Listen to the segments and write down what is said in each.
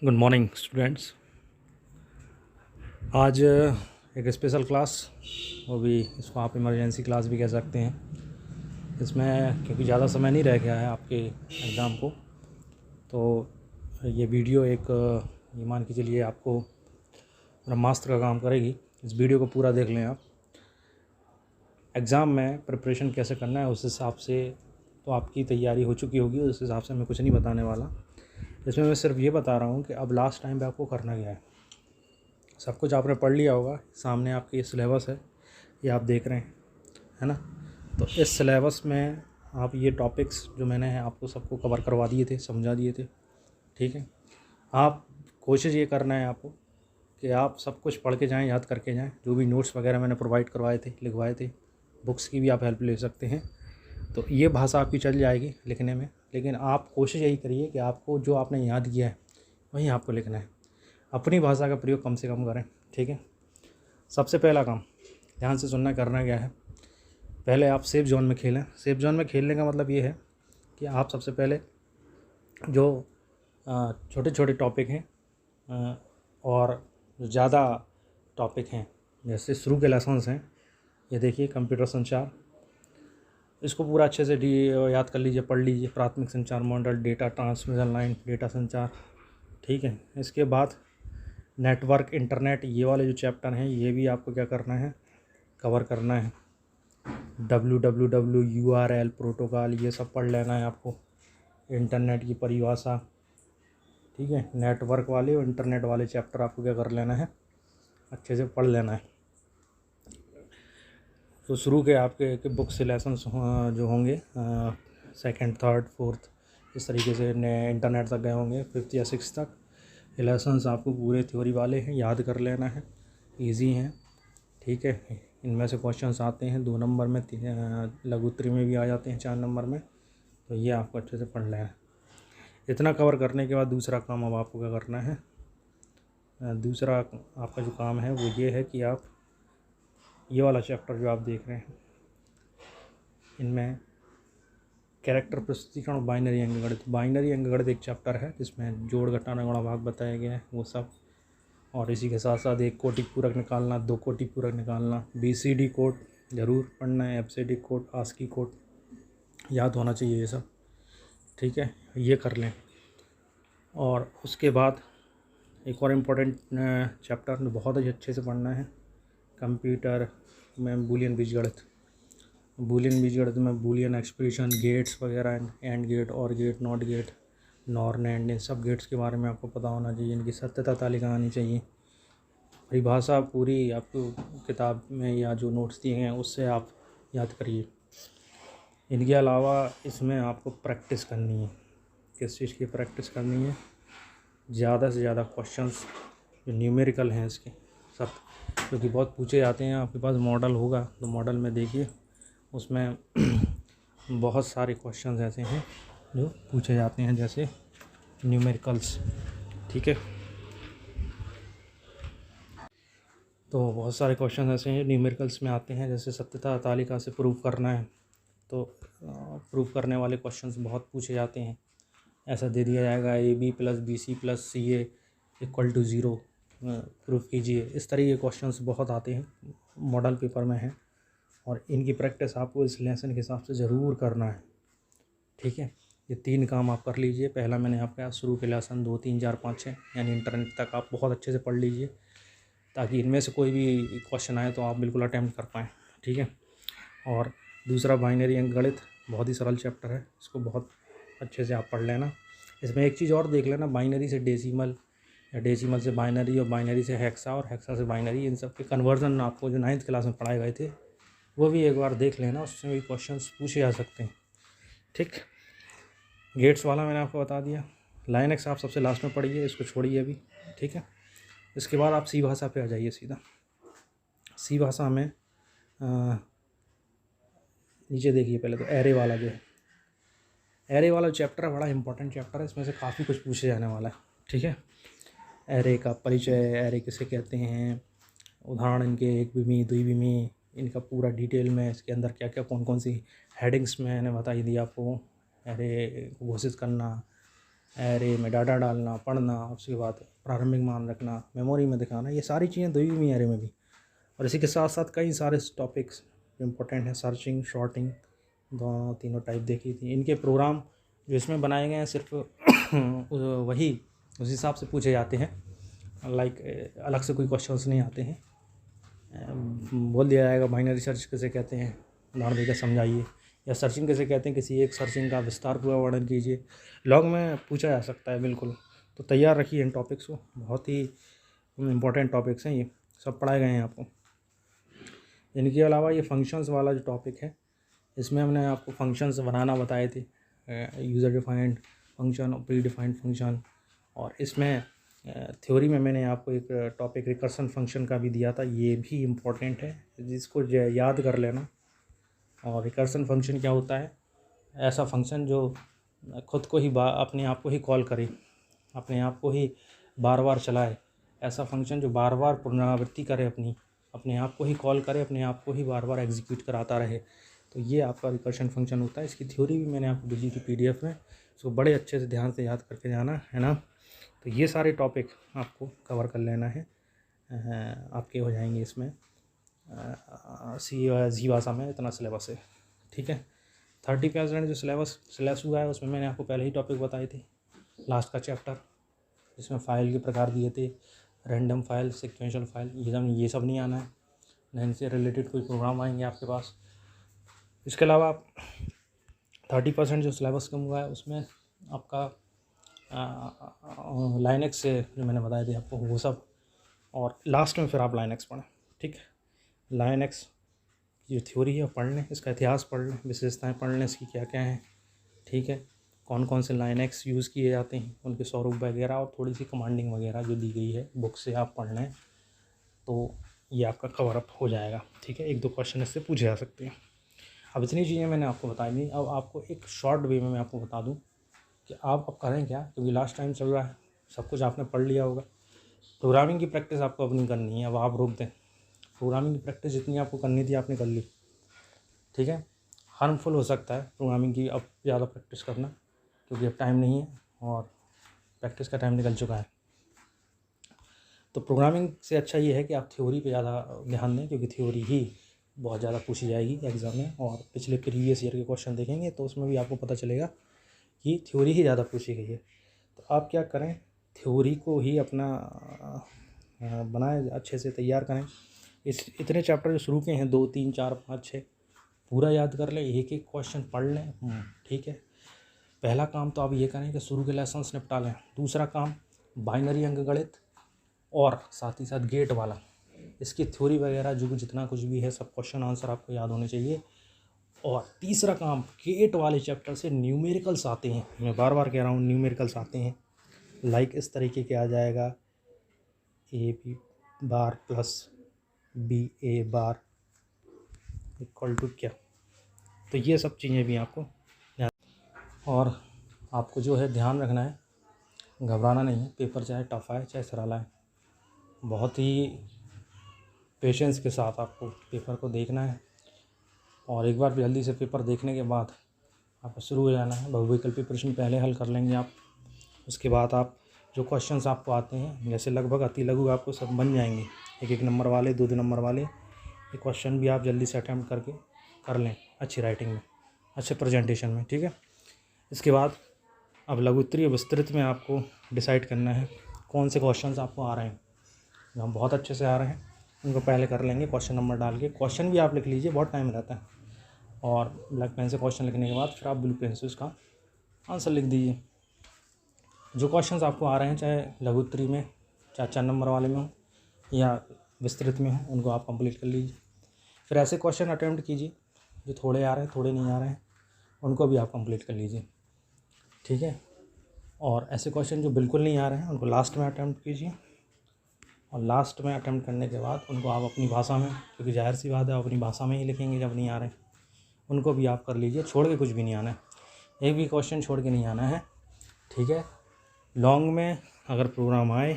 Good morning students. आज एक special class, वो भी इसको आप इमरजेंसी क्लास भी कह सकते हैं। इसमें क्योंकि ज़्यादा समय नहीं रह गया है आपके एग्ज़ाम को, तो ये वीडियो एक ये मान के चलिए आपको ब्रह्मास्त्र का काम करेगी। इस वीडियो को पूरा देख लें आप। एग्ज़ाम में प्रिपरेशन कैसे करना है उस हिसाब से तो आपकी तैयारी हो चुकी होगी, उस हिसाब से मैं कुछ नहीं बताने वाला। इसमें मैं सिर्फ ये बता रहा हूँ कि अब लास्ट टाइम पे आपको करना क्या है। सब कुछ आपने पढ़ लिया होगा, सामने आपके ये सिलेबस है, ये आप देख रहे हैं, है ना। तो इस सिलेबस में आप ये टॉपिक्स जो मैंने आपको सबको कवर करवा दिए थे, समझा दिए थे, ठीक है। आप कोशिश ये करना है आपको कि आप सब कुछ पढ़ के जाएं, याद करके जाएं। जो भी नोट्स वगैरह मैंने प्रोवाइड करवाए थे, लिखवाए थे, बुक्स की भी आप हेल्प ले सकते हैं। तो ये भाषा आपकी चल जाएगी लिखने में, लेकिन आप कोशिश यही करिए कि आपको जो आपने याद किया है वही आपको लिखना है। अपनी भाषा का प्रयोग कम से कम करें, ठीक है। सबसे पहला काम ध्यान से सुनना, करना क्या है। पहले आप सेफ जोन में खेलें। सेफ जोन में खेलने का मतलब ये है कि आप सबसे पहले जो छोटे छोटे टॉपिक हैं और जो ज़्यादा टॉपिक हैं, जैसे शुरू के लेसन्स हैं, ये देखिए कंप्यूटर संचार, इसको पूरा अच्छे से याद कर लीजिए, पढ़ लीजिए। प्राथमिक संचार model, data transmission line, data संचार, ठीक है। इसके बाद नेटवर्क, इंटरनेट, ये वाले जो चैप्टर हैं ये भी आपको क्या करना है, कवर करना है। www, URL, प्रोटोकॉल, ये सब पढ़ लेना है आपको। इंटरनेट की परिभाषा, ठीक है। नेटवर्क वाले और इंटरनेट वाले चैप्टर आपको क्या कर लेना है, अच्छे से पढ़ लेना है। तो शुरू के आपके बुक से लेसन जो होंगे सेकंड, थर्ड, फोर्थ, इस तरीके से इंटरनेट तक गए होंगे, फिफ्थ या सिक्स तक। ये लेसन्स आपको पूरे थ्योरी वाले हैं, याद कर लेना है, इजी हैं, ठीक है। इनमें से क्वेश्चंस आते हैं 2 नंबर में, लघु उत्तरी में भी आ जाते हैं 4 नंबर में। तो ये आपको अच्छे से पढ़ लेना है। इतना कवर करने के बाद दूसरा काम अब आपको क्या करना है। दूसरा आपका जो काम है वो ये है कि आप ये वाला चैप्टर जो आप देख रहे हैं, इनमें कैरेक्टर प्रस्तुतिकरण और बाइनरी अंकगणित। बाइनरी अंकगणित एक चैप्टर है जिसमें जोड़, घटाना, गुणा, भाग बताया गया है, वो सब। और इसी के साथ साथ एक कोटि पूरक निकालना, 2 कोटि पूरक निकालना, BCD कोड ज़रूर पढ़ना है, FCD कोड, ASCII कोड याद होना चाहिए, ये सब, ठीक है। ये कर लें। और उसके बाद एक और इम्पोर्टेंट चैप्टर बहुत ही अच्छे से पढ़ना है, कंप्यूटर में बूलियन बीजगणित। बूलियन बीजगणित में बूलियन एक्सप्रेशन, गेट्स वगैरह, and gate, or gate, not gate, nor, nand, इन सब गेट्स के बारे में आपको पता होना चाहिए। इनकी सत्यता तालिका आनी चाहिए। परिभाषा पूरी आपको किताब में या जो नोट्स दिए हैं उससे आप याद करिए। इनके अलावा इसमें आपको प्रैक्टिस करनी है। किस चीज़ की प्रैक्टिस करनी है, ज़्यादा से ज़्यादा क्वेश्चंस जो न्यूमेरिकल हैं इसके सब, क्योंकि बहुत पूछे जाते हैं। आपके पास मॉडल होगा तो मॉडल में देखिए, उसमें बहुत सारे क्वेश्चंस ऐसे हैं जो पूछे जाते हैं, जैसे न्यूमेरिकल्स, ठीक है। तो बहुत सारे क्वेश्चन ऐसे हैं न्यूमेरिकल्स में आते हैं, जैसे सत्यता तालिका से प्रूव करना है, तो प्रूव करने वाले क्वेश्चंस बहुत पूछे जाते हैं। ऐसा दे दिया जाएगा AB + BC + CA = 0, प्रूफ कीजिए। इस तरह के क्वेश्चंस बहुत आते हैं, मॉडल पेपर में हैं, और इनकी प्रैक्टिस आपको इस लेसन के हिसाब से ज़रूर करना है, ठीक है। ये 3 काम आप कर लीजिए। पहला मैंने आपका शुरू के लेसन 2, 3, 4, 5, 6 यानी इंटरनेट तक आप बहुत अच्छे से पढ़ लीजिए, ताकि इनमें से कोई भी क्वेश्चन आए तो आप बिल्कुल अटैम्प्ट कर पाएँ, ठीक है। और दूसरा बाइनरी अंकगणित, बहुत ही सरल चैप्टर है, इसको बहुत अच्छे से आप पढ़ लेना। इसमें एक चीज़ और देख लेना, बाइनरी से डेसिमल, या डेसिमल से बाइनरी, और बाइनरी से हेक्सा, और हेक्सा से बाइनरी, इन सब के कन्वर्जन आपको जो 9th क्लास में पढ़ाए गए थे वो भी एक बार देख लेना, उससे भी क्वेश्चंस पूछे जा सकते हैं, ठीक। गेट्स वाला मैंने आपको बता दिया। लाइनक्स आप सबसे लास्ट में पढ़िए, इसको छोड़िए अभी, ठीक है। इसके बाद आप सी भाषा पे आ जाइए सीधा। सी भाषा में नीचे देखिए, पहले तो एरे वाला जो है, एरे वाला चैप्टर है, बड़ा इंपॉर्टेंट चैप्टर है। इसमें से काफ़ी कुछ पूछे जाने वाला है, ठीक है। एरे का परिचय, एरे किसे कहते हैं, उदाहरण इनके, एक विमी, द्विविमी, इनका पूरा डिटेल में, इसके अंदर क्या क्या, कौन कौन सी हेडिंग्स मैंने बता ही दिया आपको। एरे को घोषित करना, एरे में डाटा डालना, पढ़ना, उसके बाद प्रारंभिक मान रखना, मेमोरी में दिखाना, ये सारी चीज़ें द्विमीमीय एरे में भी। और इसी के साथ साथ कई सारे टॉपिक्स इम्पोर्टेंट हैं, सर्चिंग, शॉर्टिंग, दोनों तीनों टाइप देखी थी। इनके प्रोग्राम जो इसमें बनाए गए हैं सिर्फ वही उस हिसाब से पूछे जाते हैं, लाइक अलग से कोई क्वेश्चंस नहीं आते हैं। बोल दिया जाएगा बाइनरी सर्च किसे कहते हैं, उदाहरण देकर समझाइए, या सर्चिंग किसे कहते हैं, किसी एक सर्चिंग का विस्तारपूर्वक वर्णन कीजिए। लॉग में पूछा जा सकता है बिल्कुल। तो तैयार रखिए इन टॉपिक्स को, बहुत ही इम्पोर्टेंट टॉपिक्स हैं, ये सब पढ़ाए गए हैं आपको। इनके अलावा ये फंक्शंस वाला जो टॉपिक है, इसमें हमने आपको फंक्शंस बनाना बताए थे, यूज़र डिफाइंड फंक्शन और प्री डिफाइंड फंक्शन। और इसमें थ्योरी में मैंने आपको एक टॉपिक रिकर्सन फंक्शन का भी दिया था, ये भी इम्पोर्टेंट है, जिसको याद कर लेना। और रिकर्सन फंक्शन क्या होता है? ऐसा फंक्शन जो खुद को ही अपने आप को ही कॉल करे, अपने आप को ही बार बार चलाए, ऐसा फंक्शन जो बार बार पुनरावृत्ति करे, अपने आप को ही कॉल करे, अपने आप को ही बार बार एग्जीक्यूट कराता रहे। तो ये आपका रिकर्शन फंक्शन होता है। इसकी थ्योरी भी मैंने आपको भेजी थी PDF में, इसको बड़े अच्छे से ध्यान से याद करके जाना है ना। तो ये सारे टॉपिक आपको कवर कर लेना है, आपके हो जाएंगे इसमें सी भाषा में इतना सिलेबस है, ठीक है। 30% जो सिलेबस हुआ है उसमें मैंने आपको पहले ही टॉपिक बताए थे, लास्ट का चैप्टर, जिसमें फ़ाइल के प्रकार दिए थे, रैंडम फाइल, सिक्वेंशियल फाइल, ये सब नहीं आना है, न इनसे रिलेटेड कोई प्रोग्राम आएंगे आपके पास। इसके अलावा 30% जो सिलेबस कम हुआ है उसमें आपका लाइनक्स से जो मैंने बताए थे आपको वो सब, और लास्ट में फिर आप लाइनक्स पढ़ें, ठीक है। लाइनक्स की जो थ्योरी है पढ़ लें, इसका इतिहास पढ़ लें, विशेषताएं पढ़ लें इसकी क्या क्या हैं, ठीक है। कौन कौन से लाइनक्स यूज़ किए जाते हैं, उनके स्वरूप वगैरह, और थोड़ी सी कमांडिंग वगैरह जो दी गई है बुक से आप पढ़ लें, तो ये आपका कवर अप हो जाएगा, ठीक है। 1-2 क्वेश्चन इससे पूछे जा सकते हैं। अब इतनी चीज़ें मैंने आपको बताई दी। अब आपको एक शॉर्ट वे में मैं आपको बता दूं कि आप अब करें क्या, क्योंकि लास्ट टाइम चल रहा है, सब कुछ आपने पढ़ लिया होगा। प्रोग्रामिंग की प्रैक्टिस आपको अपनी करनी है, अब आप रोक दें। प्रोग्रामिंग की प्रैक्टिस जितनी आपको करनी थी आपने कर ली, ठीक है। हार्मफुल हो सकता है प्रोग्रामिंग की अब ज़्यादा प्रैक्टिस करना, क्योंकि अब टाइम नहीं है और प्रैक्टिस का टाइम निकल चुका है। तो प्रोग्रामिंग से अच्छा ये है कि आप थ्योरी पे ज़्यादा ध्यान दें, क्योंकि थ्योरी ही बहुत ज़्यादा पूछी जाएगी एग्ज़ाम में। और पिछले प्रीवियस ईयर के क्वेश्चन देखेंगे तो उसमें भी आपको पता चलेगा कि थ्योरी ही ज़्यादा पूछी गई है। तो आप क्या करें, थ्योरी को ही अपना बनाएं, अच्छे से तैयार करें। इतने चैप्टर जो शुरू के हैं 2, 3, 4, 5, 6 पूरा याद कर लें, एक एक क्वेश्चन पढ़ लें, ठीक है। पहला काम तो आप ये करें कि शुरू के लेसन्स निपटा लें। दूसरा काम बाइनरी अंकगणित और साथ ही साथ गेट वाला, इसकी थ्योरी वगैरह जो जितना कुछ भी है सब क्वेश्चन आंसर आपको याद होने चाहिए। और तीसरा काम, गेट वाले चैप्टर से न्यूमेरिकल्स आते हैं, मैं बार बार कह रहा हूँ न्यूमेरिकल्स आते हैं, लाइक इस तरीके के आ जाएगा, AB bar plus BA bar equal to क्या। तो ये सब चीज़ें भी आपको ध्यान, और आपको जो है ध्यान रखना है, घबराना नहीं है। पेपर चाहे टफ आए चाहे सरल आए, बहुत ही पेशेंस के साथ आपको पेपर को देखना है। और एक बार जल्दी से पेपर देखने के बाद आपको शुरू हो जाना है। बहुविकल्पी प्रश्न पहले हल कर लेंगे आप, उसके बाद आप जो क्वेश्चंस आपको आते हैं, जैसे लगभग अति लघु आपको सब बन जाएंगे, 1-1 नंबर वाले, 2-2 नंबर वाले, ये क्वेश्चन भी आप जल्दी से अटैम्प्ट करके कर लें, अच्छी राइटिंग में, अच्छे प्रेजेंटेशन में, ठीक है। इसके बाद अब लघुत्तरीय विस्तृत में आपको डिसाइड करना है कौन से क्वेश्चंस आपको आ रहे हैं, जो हम बहुत अच्छे से आ रहे हैं उनको पहले कर लेंगे, क्वेश्चन नंबर डाल के। क्वेश्चन भी आप लिख लीजिए, बहुत टाइम रहता है, और ब्लैक पेन से क्वेश्चन लिखने के बाद फिर आप ब्लू पेन से उसका आंसर लिख दीजिए। जो क्वेश्चंस आपको आ रहे हैं, चाहे लघुत्तरी में, चाहे 4 नंबर वाले में हो या विस्तृत में हो, उनको आप कंप्लीट कर लीजिए। फिर ऐसे क्वेश्चन अटैम्प्ट कीजिए जो थोड़े आ रहे हैं, थोड़े नहीं आ रहे हैं, उनको भी आप कंप्लीट कर लीजिए, ठीक है। और ऐसे क्वेश्चन जो बिल्कुल नहीं आ रहे हैं उनको लास्ट में अटैम्प्ट कीजिए, और लास्ट में अटैम्प्ट करने के बाद उनको आप अपनी भाषा में, क्योंकि जाहिर सी बात है अपनी भाषा में ही लिखेंगे जब नहीं आ रहे, उनको भी आप कर लीजिए। छोड़ के कुछ भी नहीं आना है, एक भी क्वेश्चन छोड़ के नहीं आना है, ठीक है। लॉन्ग में अगर प्रोग्राम आए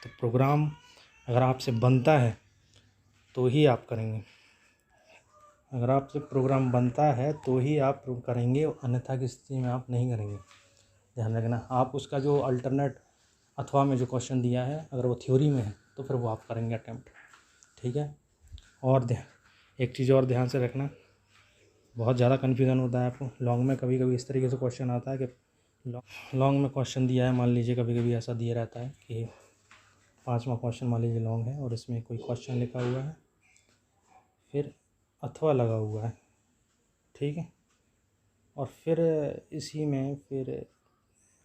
तो प्रोग्राम अगर आपसे बनता है तो ही आप करेंगे, अगर आपसे प्रोग्राम बनता है तो ही आप करेंगे, अन्यथा की स्थिति में आप नहीं करेंगे। ध्यान रखना। आप उसका जो अल्टरनेट अथवा में जो क्वेश्चन दिया है अगर वो थ्योरी में है तो फिर वो आप करेंगे अटैम्प्ट, ठीक है। और एक चीज़ और ध्यान से रखना, बहुत ज़्यादा कन्फ्यूज़न होता है आपको लॉन्ग में। कभी कभी इस तरीके से क्वेश्चन आता है कि लॉन्ग में क्वेश्चन दिया है, मान लीजिए कभी कभी ऐसा दिया रहता है कि 5वां क्वेश्चन मान लीजिए लॉन्ग है और इसमें कोई क्वेश्चन लिखा हुआ है फिर अथवा लगा हुआ है, ठीक है, और फिर इसी में फिर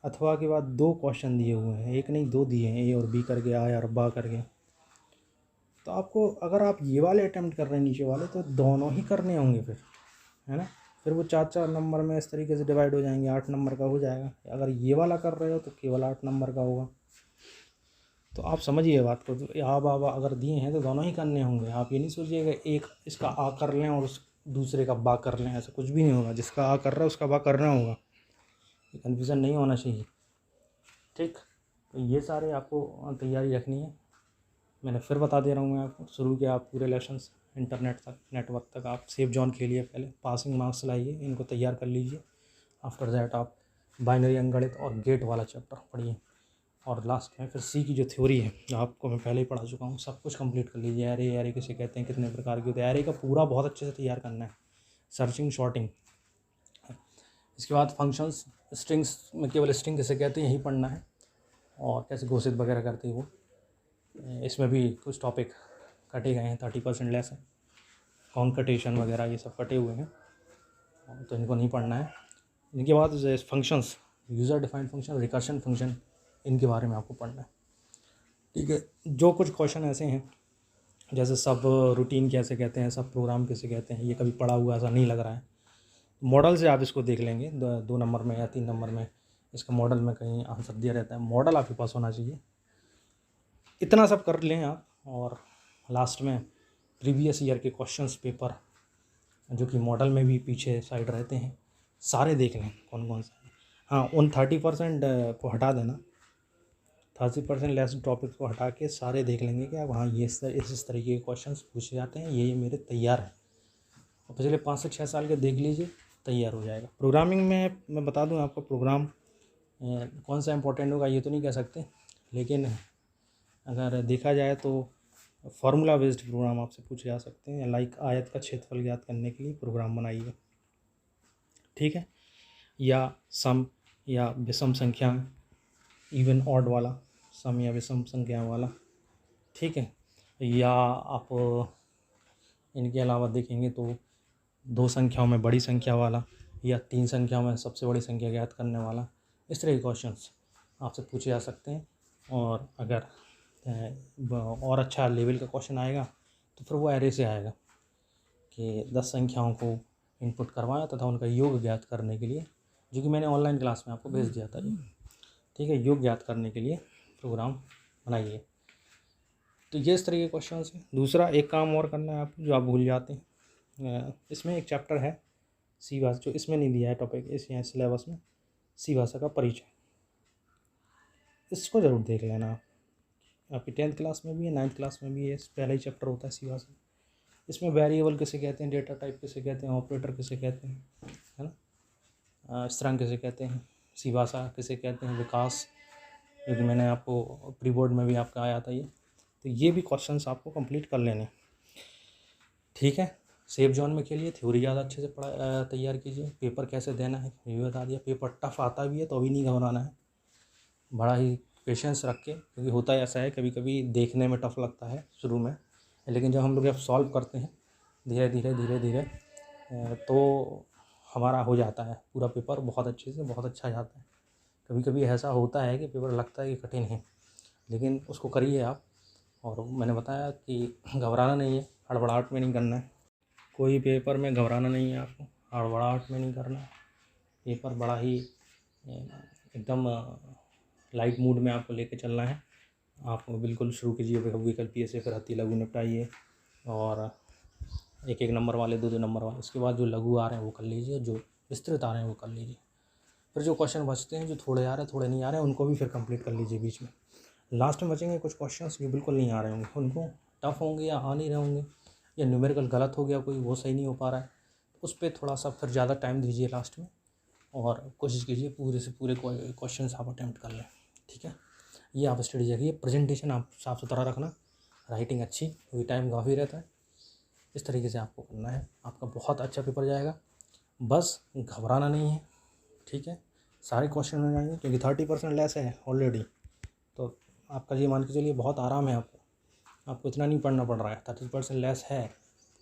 अथवा के बाद 2 क्वेश्चन दिए हुए हैं, एक नहीं 2 दिए हैं, ए और बी करके, आ और बा करके। तो आपको अगर आप ये वाले अटैम्प्ट कर रहे हैं नीचे वाले तो दोनों ही करने होंगे फिर, है ना। फिर वो 4-4 नंबर में इस तरीके से डिवाइड हो जाएंगे, 8 नंबर का हो जाएगा। अगर ये वाला कर रहे हो तो केवल 8 नंबर का होगा। तो आप समझिए बात को, तो आ बा अगर दिए हैं तो दोनों ही करने होंगे। आप ये नहीं सोचिएगा एक इसका आ कर लें और उस दूसरे का बा कर लें, ऐसा कुछ भी नहीं होगा। जिसका आ कर रहा है उसका बा करना होगा, ये कन्फ्यूज़न नहीं होना चाहिए, ठीक। तो ये सारे आपको तैयारी रखनी है। मैंने फिर बता दे रहा हूँ मैं आपको, शुरू के आप पूरे लेसन्स इंटरनेट तक, नेटवर्क तक आप सेफ जोन खेलिए, पहले पासिंग मार्क्स लाइए, इनको तैयार कर लीजिए। आफ्टर दैट आप बाइनरी अंकगणित और गेट वाला चैप्टर पढ़िए, और लास्ट में फिर सी की जो थ्योरी है जो आपको मैं पहले ही पढ़ा चुका हूँ, सब कुछ कंप्लीट कर लीजिए। एरे किसे कहते हैं, कितने प्रकार के होते हैं, एरे का पूरा बहुत अच्छे से तैयार करना है, सर्चिंग शॉर्टिंग। इसके बाद फंक्शंस, स्ट्रिंग्स में केवल स्ट्रिंग किसे कहते हैं यही पढ़ना है, और कैसे घोषित वगैरह करते हैं वो। इसमें भी कुछ टॉपिक कटे गए हैं, 30% लेस है, कॉन्कटेशन वगैरह ये सब कटे हुए हैं, तो इनको नहीं पढ़ना है। इनके बाद functions, user defined function, recursion function, इनके बारे में आपको पढ़ना है, ठीक है। जो कुछ क्वेश्चन ऐसे हैं जैसे सब रूटीन कैसे कहते हैं, सब प्रोग्राम कैसे कहते हैं, ये कभी पढ़ा हुआ ऐसा नहीं लग रहा है। मॉडल से आप इसको देख लेंगे, 2 नंबर में या 3 नंबर में इसका मॉडल में कहीं आंसर दिया रहता है, मॉडल आपके पास होना चाहिए। इतना सब कर लें आप, और लास्ट में प्रीवियस ईयर के क्वेश्चंस पेपर जो कि मॉडल में भी पीछे साइड रहते हैं सारे देख लें कौन कौन से। हाँ, उन 30% को हटा देना, 30% लेस टॉपिक को हटा के सारे देख लेंगे कि अब हाँ ये इस तरीके के क्वेश्चंस पूछे जाते हैं, ये मेरे तैयार हैं। और पिछले 5 से 6 साल के देख लीजिए, तैयार हो जाएगा। प्रोग्रामिंग में मैं बता दूं आपको, प्रोग्राम कौन सा इंपॉर्टेंट होगा ये तो नहीं कह सकते, लेकिन अगर देखा जाए तो फार्मूला बेस्ड प्रोग्राम आपसे पूछे जा सकते हैं। लाइक आयत का क्षेत्रफल ज्ञात करने के लिए प्रोग्राम बनाइए, ठीक है, या सम या विषम संख्या, इवन ऑड वाला सम या विषम संख्या वाला, ठीक है। या आप इनके अलावा देखेंगे तो 2 संख्याओं में बड़ी संख्या वाला, या 3 संख्याओं में सबसे बड़ी संख्या ज्ञात करने वाला, इस तरह के क्वेश्चंस आपसे पूछे जा सकते हैं। और अगर और अच्छा लेवल का क्वेश्चन आएगा तो फिर वो एरे से आएगा कि 10 संख्याओं को इनपुट करवाया तथा उनका योग ज्ञात करने के लिए, जो कि मैंने ऑनलाइन क्लास में आपको भेज दिया था जी, ठीक है, योग ज्ञात करने के लिए प्रोग्राम बनाइए। तो ये इस तरह के क्वेश्चन हैं। दूसरा एक काम और करना है आपको जो आप भूल जाते हैं, इसमें एक चैप्टर है सी भाषा, जो इसमें नहीं दिया है टॉपिक इस यहाँ सिलेबस में, सी भाषा का परिचय, इसको ज़रूर देख लेना। आपकी 10th क्लास में भी है, 9th क्लास में भी है, पहला ही चैप्टर होता है सी भाषा। इसमें वेरिएबल किसे कहते हैं, डेटा टाइप किसे कहते हैं, ऑपरेटर किसे कहते हैं, है ना, स्थिरांक किसे कहते हैं, सी भाषा किसे कहते हैं, विकास, जो कि मैंने आपको प्री बोर्ड में भी आपका आया था ये। तो ये भी क्वेश्चंस आपको कंप्लीट कर लेने, ठीक है। सेफ जोन में खेलिए, थ्योरी ज़्यादा अच्छे से तैयार कीजिए। पेपर कैसे देना है ये भी बता दिया। पेपर टफ आता भी है तो अभी नहीं घबराना है, बड़ा ही पेशेंस रख के, क्योंकि होता है ऐसा है कभी कभी देखने में टफ लगता है शुरू में, लेकिन जब हम लोग जब सॉल्व करते हैं धीरे धीरे तो हमारा हो जाता है पूरा पेपर बहुत अच्छे से, बहुत अच्छा जाता है। कभी कभी ऐसा होता है कि पेपर लगता है कि कठिन है, लेकिन उसको करिए आप। और मैंने बताया कि घबराना नहीं है, हड़बड़ाहट में नहीं करना है, कोई पेपर में घबराना नहीं है आपको, हड़बड़ाहट में नहीं करना है। पेपर बड़ा ही एकदम लाइट मूड में आपको लेके चलना है। आप बिल्कुल शुरू कीजिए विकल्पीय से, फिर अति लघु निपटाइए, और 1-1 नंबर वाले 2-2 नंबर वाले, उसके बाद जो लघु आ रहे हैं वो कर लीजिए, जो विस्तृत आ रहे हैं वो कर लीजिए। फिर जो क्वेश्चन बचते हैं, जो थोड़े आ रहे हैं थोड़े नहीं आ रहे हैं, उनको भी फिर कंप्लीट कर लीजिए बीच में। लास्ट में बचेंगे कुछ क्वेश्चंस जो बिल्कुल नहीं आ रहे होंगे, उनको टफ होंगे या आ नहीं रहे होंगे, या न्यूमेरिकल गलत हो गया कोई, वो सही नहीं हो पा रहा है, उस पर थोड़ा सा फिर ज़्यादा टाइम दीजिए लास्ट में, और कोशिश कीजिए पूरे से पूरे क्वेश्चन आप अटैम्प्ट कर लें, ठीक है। ये आप स्टडी रखिए, प्रेजेंटेशन आप साफ़ सुथरा रखना, राइटिंग अच्छी, क्योंकि टाइम काफ़ी रहता है। इस तरीके से आपको करना है, आपका बहुत अच्छा पेपर जाएगा। बस घबराना नहीं है, ठीक है। सारे क्वेश्चन हो जाएंगे, क्योंकि 30% लेस है ऑलरेडी, तो आपका ये मान के चलिए बहुत आराम है आपको इतना नहीं पढ़ना पड़ रहा है। 30% लेस है,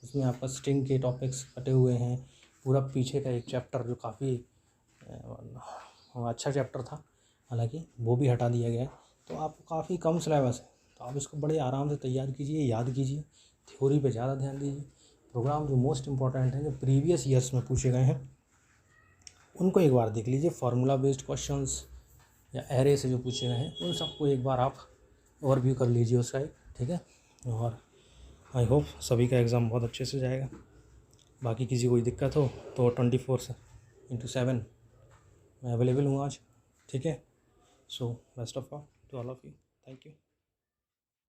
उसमें आपका स्ट्रिंग के टॉपिक्स कटे हुए हैं, पूरा पीछे का एक चैप्टर जो काफ़ी अच्छा चैप्टर था, हालांकि वो भी हटा दिया गया है, तो आपको काफ़ी कम सिलेबस है, तो आप इसको बड़े आराम से तैयार कीजिए, याद कीजिए, थ्योरी पे ज़्यादा ध्यान दीजिए। प्रोग्राम जो मोस्ट इम्पॉर्टेंट हैं, जो प्रीवियस ईयर्स में पूछे गए हैं, उनको एक बार देख लीजिए। फार्मूला बेस्ड क्वेश्चंस या एरे से जो पूछे गए हैं, उन सबको एक बार आप ओवरव्यू कर लीजिए उसका, ठीक है। और आई होप सभी का एग्ज़ाम बहुत अच्छे से जाएगा। बाकी किसी कोई दिक्कत हो तो 24/7 मैं अवेलेबल हूँ आज, ठीक है। So best of all to all of you, thank you.